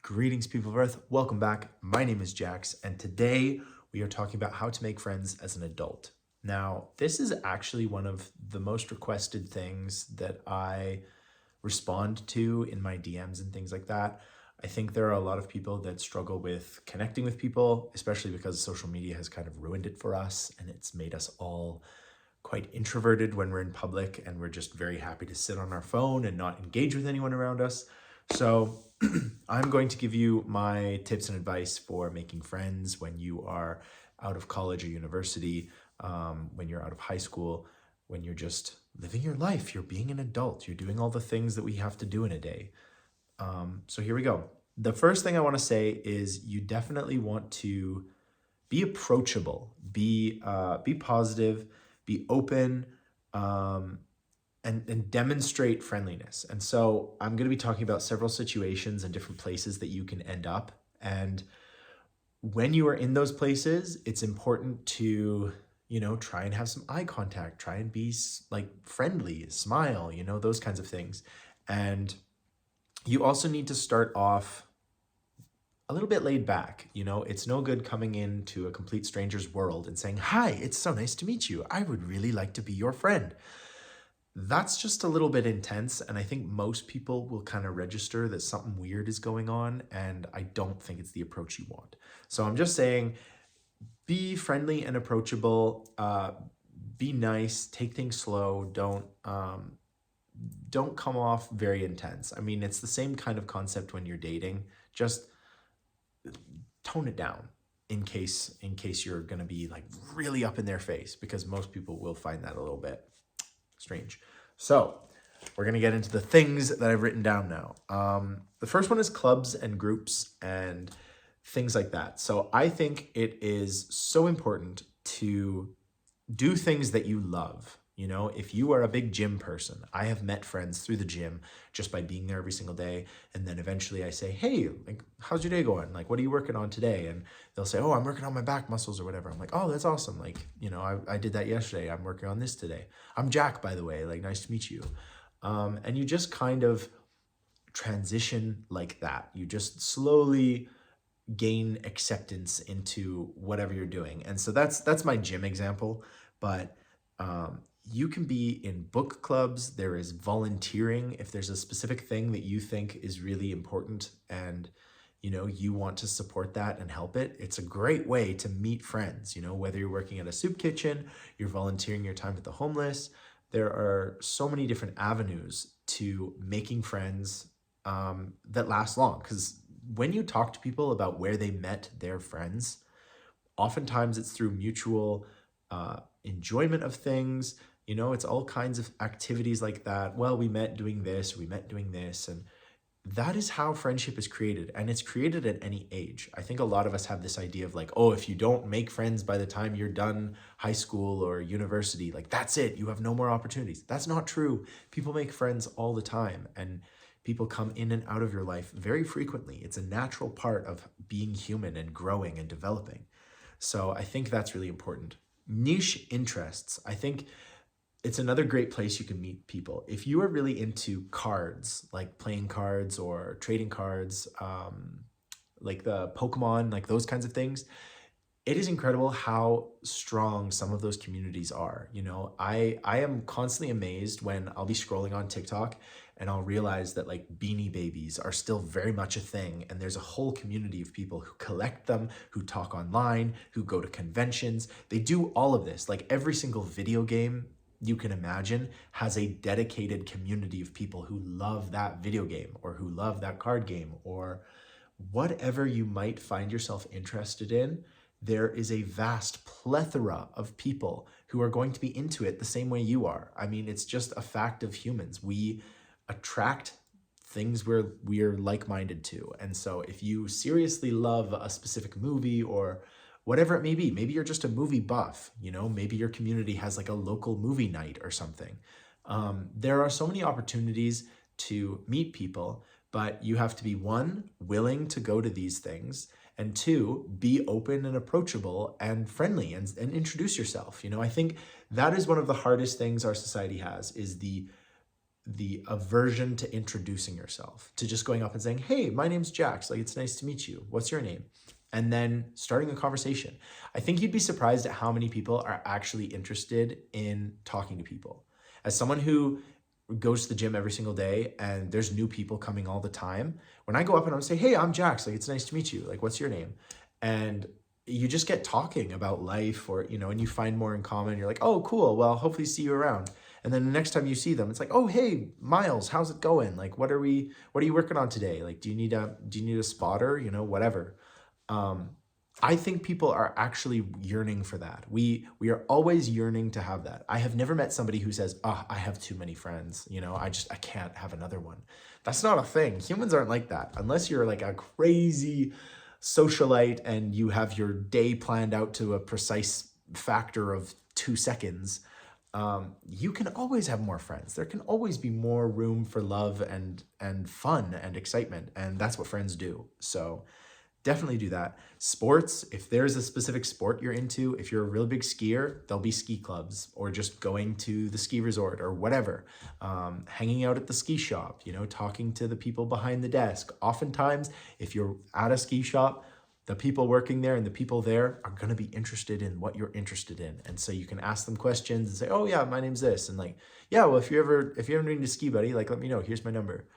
Greetings, people of Earth. Welcome back. My name is Jax, and today we are talking about how to make friends as an adult. Now, this is actually one of the most requested things that I respond to in my DMs and things like that. I think there are a lot of people that struggle with connecting with people, especially because social media has kind of ruined it for us and it's made us all quite introverted when we're in public and we're just very happy to sit on our phone and not engage with anyone around us. So I'm going to give you my tips and advice for making friends when you are out of college or university, when you're out of high school, when you're just living your life, you're being an adult, you're doing all the things that we have to do in a day. So here we go. The first thing I want to say is you definitely want to be approachable, be positive, be open, and demonstrate friendliness. And so I'm going to be talking about several situations and different places that you can end up. And when you are in those places, it's important to, try and have some eye contact, try and be like friendly, smile, those kinds of things. And you also need to start off a little bit laid back. It's no good coming into a complete stranger's world and saying, "Hi, it's so nice to meet you. I would really like to be your friend." That's just a little bit intense, and I think most people will kind of register that something weird is going on, and I don't think it's the approach you want. So I'm just saying, be friendly and approachable, be nice, take things slow, don't come off very intense. I mean, it's the same kind of concept when you're dating. Just tone it down in case you're going to be like really up in their face, because most people will find that a little bit strange. So we're going to get into the things that I've written down now. The first one is clubs and groups and things like that. So I think it is so important to do things that you love. If you are a big gym person, I have met friends through the gym just by being there every single day. And then eventually I say, "Hey, like, how's your day going? Like, what are you working on today?" And they'll say, "Oh, I'm working on my back muscles or whatever." I'm like, "Oh, that's awesome. Like, I did that yesterday. I'm working on this today. I'm Jack, by the way, like, nice to meet you." And you just kind of transition like that. You just slowly gain acceptance into whatever you're doing. And so that's my gym example. But you can be in book clubs. There is volunteering. If there's a specific thing that you think is really important and you want to support that and help it, it's a great way to meet friends. Whether you're working at a soup kitchen, you're volunteering your time with the homeless, there are so many different avenues to making friends that last long. Because when you talk to people about where they met their friends, oftentimes it's through mutual enjoyment of things. It's all kinds of activities like that. Well, we met doing this, we met doing this. And that is how friendship is created. And it's created at any age. I think a lot of us have this idea of like, oh, if you don't make friends by the time you're done high school or university, like that's it, you have no more opportunities. That's not true. People make friends all the time. And people come in and out of your life very frequently. It's a natural part of being human and growing and developing. So I think that's really important. Niche interests. I think it's another great place you can meet people. If you are really into cards, like playing cards or trading cards, like the Pokemon, like those kinds of things, it is incredible how strong some of those communities are. I am constantly amazed when I'll be scrolling on TikTok and I'll realize that like Beanie Babies are still very much a thing. And there's a whole community of people who collect them, who talk online, who go to conventions. They do all of this. Like every single video game you can imagine has a dedicated community of people who love that video game or who love that card game or whatever you might find yourself interested in. There is a vast plethora of people who are going to be into it the same way you are. I mean, it's just a fact of humans. We attract things we're like-minded to. And so if you seriously love a specific movie or whatever it may be, maybe you're just a movie buff, maybe your community has like a local movie night or something. There are so many opportunities to meet people, but you have to be, one, willing to go to these things, and two, be open and approachable and friendly and introduce yourself. I think that is one of the hardest things our society has, is the the aversion to introducing yourself, to just going up and saying, hey, my name's Jax, like it's nice to meet you, what's your name? And then starting a conversation. I think you'd be surprised at how many people are actually interested in talking to people. As someone who goes to the gym every single day and there's new people coming all the time, when I go up and I'm say, hey, I'm Jax, like it's nice to meet you, like what's your name? And you just get talking about life, or and you find more in common. You're like, oh cool, well hopefully see you around. And then the next time you see them, it's like, oh hey Miles, how's it going? Like what are you working on today? Like do you need a spotter? Whatever. I think people are actually yearning for that. We are always yearning to have that. I have never met somebody who says, I have too many friends. I can't have another one. That's not a thing. Humans aren't like that. Unless you're like a crazy socialite and you have your day planned out to a precise factor of 2 seconds, you can always have more friends. There can always be more room for love and fun and excitement. And that's what friends do. So definitely do that. Sports, if there's a specific sport you're into, if you're a really big skier, there'll be ski clubs, or just going to the ski resort or whatever. Hanging out at the ski shop, talking to the people behind the desk. Oftentimes, if you're at a ski shop, the people working there and the people there are going to be interested in what you're interested in. And so you can ask them questions and say, oh yeah, my name's this. And like, yeah, well, if you ever need to ski, buddy, like, let me know, here's my number.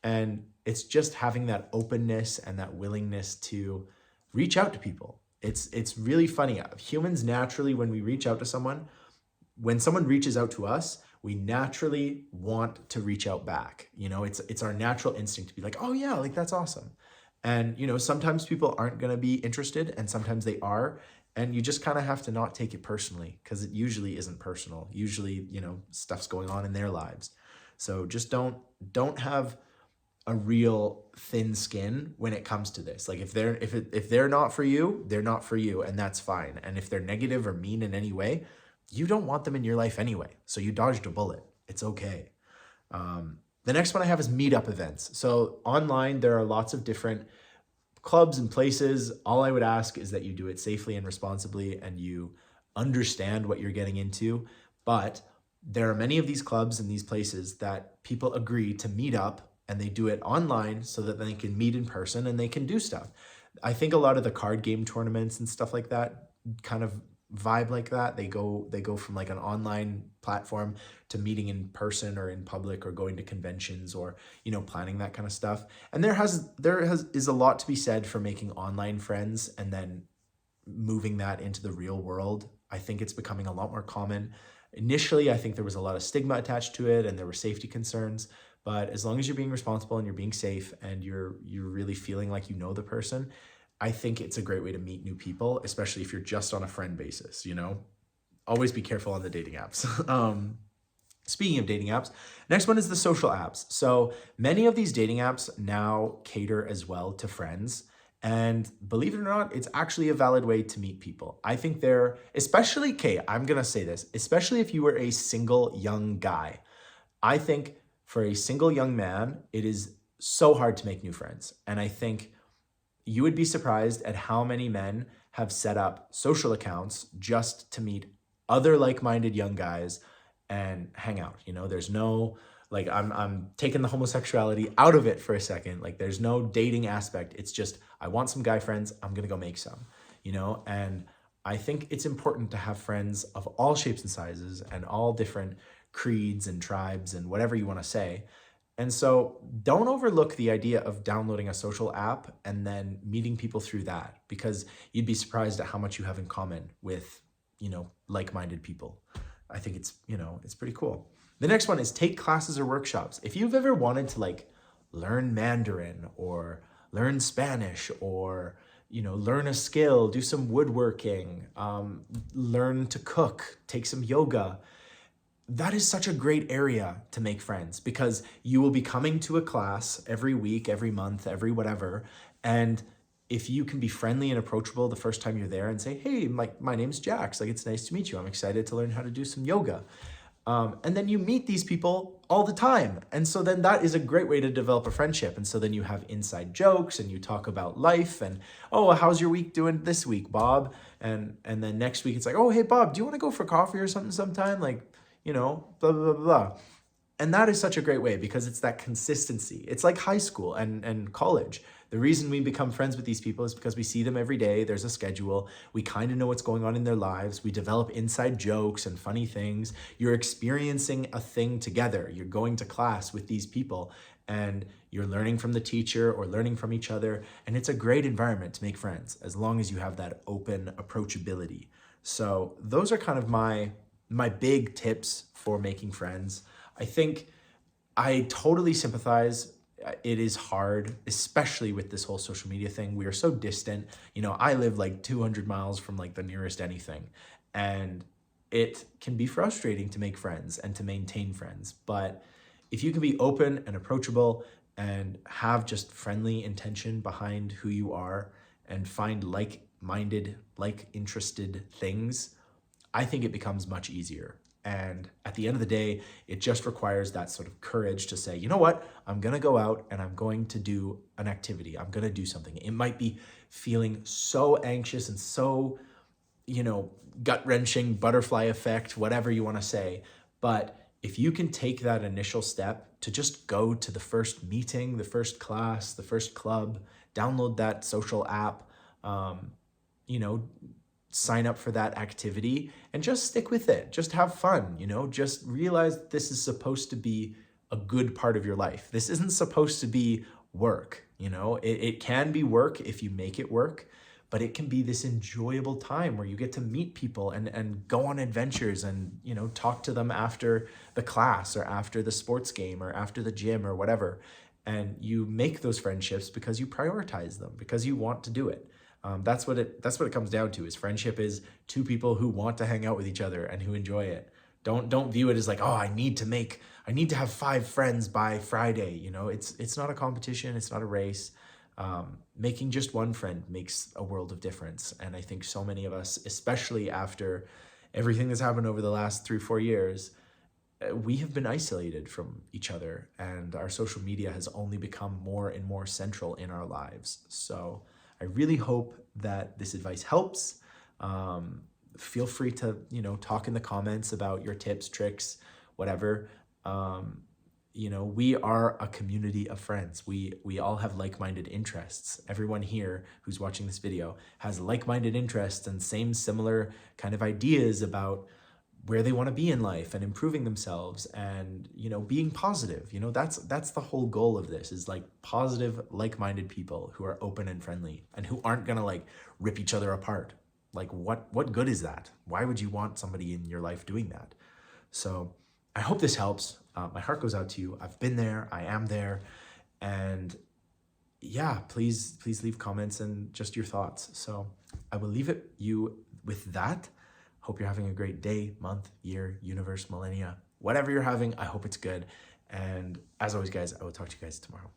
And it's just having that openness and that willingness to reach out to people. It's really funny. Humans naturally, when we reach out to someone, when someone reaches out to us, we naturally want to reach out back. It's our natural instinct to be like, oh yeah, like that's awesome. And sometimes people aren't going to be interested, and sometimes they are. And you just kind of have to not take it personally, because it usually isn't personal. Usually, stuff's going on in their lives. So just don't have a real thin skin when it comes to this. Like if they're not for you, they're not for you, and that's fine. And if they're negative or mean in any way, you don't want them in your life anyway. So you dodged a bullet. It's okay. The next one I have is meetup events. So online, there are lots of different clubs and places. All I would ask is that you do it safely and responsibly, and you understand what you're getting into. But there are many of these clubs and these places that people agree to meet up, and they do it online so that they can meet in person and they can do stuff. I think a lot of the card game tournaments and stuff like that kind of vibe like that. They go from like an online platform to meeting in person or in public, or going to conventions, or planning that kind of stuff. And there is a lot to be said for making online friends and then moving that into the real world. I think it's becoming a lot more common. Initially, I think there was a lot of stigma attached to it and there were safety concerns. But as long as you're being responsible and you're being safe and you're really feeling like you know the person, I think it's a great way to meet new people, especially if you're just on a friend basis. Always be careful on the dating apps. Speaking of dating apps, next one is the social apps. So many of these dating apps now cater as well to friends. And believe it or not, it's actually a valid way to meet people. I think they're, especially, I'm going to say this, especially if you were a single young guy. I think for a single young man, it is so hard to make new friends. And I think you would be surprised at how many men have set up social accounts just to meet other like-minded young guys and hang out. There's no, like, I'm taking the homosexuality out of it for a second. Like, there's no dating aspect. It's just, I want some guy friends, I'm gonna go make some, and I think it's important to have friends of all shapes and sizes and all different creeds and tribes and whatever you want to say. And so don't overlook the idea of downloading a social app and then meeting people through that, because you'd be surprised at how much you have in common with, like-minded people. I think it's pretty cool. The next one is take classes or workshops. If you've ever wanted to like learn Mandarin or learn Spanish or, learn a skill, do some woodworking, learn to cook, take some yoga, that is such a great area to make friends, because you will be coming to a class every week, every month, every whatever. And if you can be friendly and approachable the first time you're there and say, hey, my name's Jax, like it's nice to meet you. I'm excited to learn how to do some yoga. And then you meet these people all the time. And so then that is a great way to develop a friendship. And so then you have inside jokes and you talk about life and, oh, how's your week doing this week, Bob? And then next week it's like, oh, hey, Bob, do you want to go for coffee or something sometime? Like, blah, blah, blah, blah. And that is such a great way because it's that consistency. It's like high school and college. The reason we become friends with these people is because we see them every day. There's a schedule. We kind of know what's going on in their lives. We develop inside jokes and funny things. You're experiencing a thing together. You're going to class with these people and you're learning from the teacher or learning from each other. And it's a great environment to make friends as long as you have that open approachability. So those are kind of my big tips for making friends. I think I totally sympathize. It is hard, especially with this whole social media thing. We are so distant. I live like 200 miles from like the nearest anything. And it can be frustrating to make friends and to maintain friends. But if you can be open and approachable and have just friendly intention behind who you are and find like-minded, like-interested things, I think it becomes much easier. And at the end of the day, it just requires that sort of courage to say, you know what, I'm going to go out and I'm going to do an activity. I'm going to do something. It might be feeling so anxious and so, gut-wrenching, butterfly effect, whatever you want to say. But if you can take that initial step to just go to the first meeting, the first class, the first club, download that social app, sign up for that activity and just stick with it. Just have fun, just realize this is supposed to be a good part of your life. This isn't supposed to be work, it can be work if you make it work, but it can be this enjoyable time where you get to meet people and go on adventures and, talk to them after the class or after the sports game or after the gym or whatever. And you make those friendships because you prioritize them, because you want to do it. That's what it comes down to. Is friendship is two people who want to hang out with each other and who enjoy it. Don't view it as like, oh, I need to have 5 friends by Friday. It's not a competition. It's not a race. Making just one friend makes a world of difference. And I think so many of us, especially after everything that's happened over the last 3-4 years, we have been isolated from each other, and our social media has only become more and more central in our lives. So I really hope that this advice helps. Feel free to, talk in the comments about your tips, tricks, whatever. We are a community of friends. We all have like-minded interests. Everyone here who's watching this video has like-minded interests and similar kind of ideas about where they want to be in life and improving themselves and, being positive. That's the whole goal of this, is like positive, like-minded people who are open and friendly and who aren't going to like rip each other apart. Like what good is that? Why would you want somebody in your life doing that? So I hope this helps. My heart goes out to you. I've been there. I am there. And yeah, please leave comments and just your thoughts. So I will leave you with that. Hope you're having a great day, month, year, universe, millennia, whatever you're having. I hope it's good. And as always, guys, I will talk to you guys tomorrow.